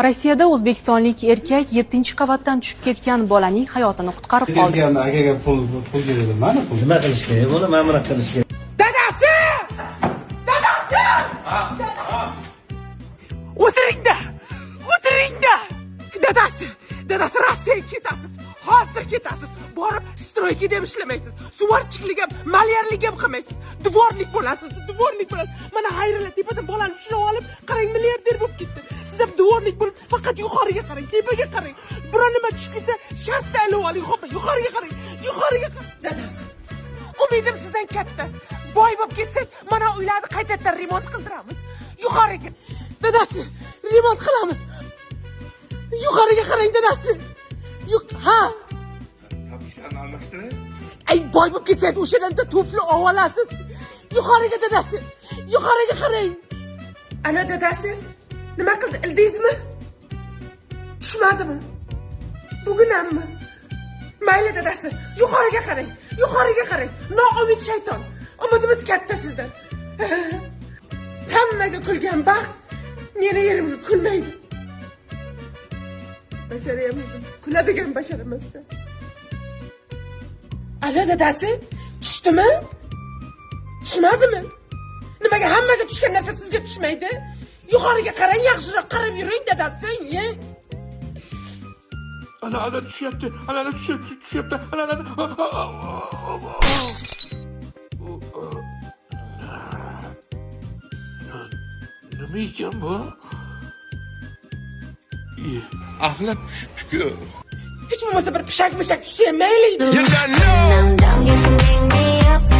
Rossiyada o'zbekistonlik erkak 7-qavatdan tushib ketgan bolaning hayotini qutqarib qoldi. Akaga pul berdim, mana pul. Nima qilish kerak? Buni ma'muriyat qilish kerak. Dadasi! Dadasi! O'tiringda! O'tiringda! Dadasi Rossiyaga ketasiz. Hozir ketasiz. Borib stroyga ham ishlamaysiz. Suvarchilik ham, malyarlik ham qilmaysiz. Dvornik bo'lasiz. Mana Xayrilla tepadan bolani ushlab olib, qarang, milliarder bo'lib ketdi. Siz ham dvornik bo'lib, faqat yuqoriga qarang, tepaga qarang. Biror nima tushib ketsa, shartta ilib oling, xo'p, yuqoriga qarang. Dadasi. Umidim sizdan katta. Boy bo'lib ketsak, mana uylarni qaytadan remont qildiramiz. Yuqoriga. Dadasi, remont qilamiz. Yuqoriga qarang, dadasi. Ha. Topishlarni almashtirib. Ay, boy bo'lib ketsangiz o'shalardan tufli olasiz. Yuqoriga dadasi. Yuqoriga qarang. Ana dadasi, nima qildi? Ildingizmi? Tushmadimi? Bugun hammi? Mayli dadasi, yuqoriga qarang. Noumid shayton. Umidimiz katta sizdan. Hammaga kulgan baxt meni yerimga kulmaydi. Basharayamizdim. Kuladigan bashar emasda. Ana dadasi, tushdimi? Tushmadimi? Nimaga hammaga tushgan narsa sizga tushmaydi? Yuqoriga qarang, yaxshiroq qarab yuring dadasi. Ana tushyapti. Ana. Nima ekan bu? Axlat tushibdi-ku. Hech bo'lmasa bir pishak tushsa ham mayli. Down, you can bring me up.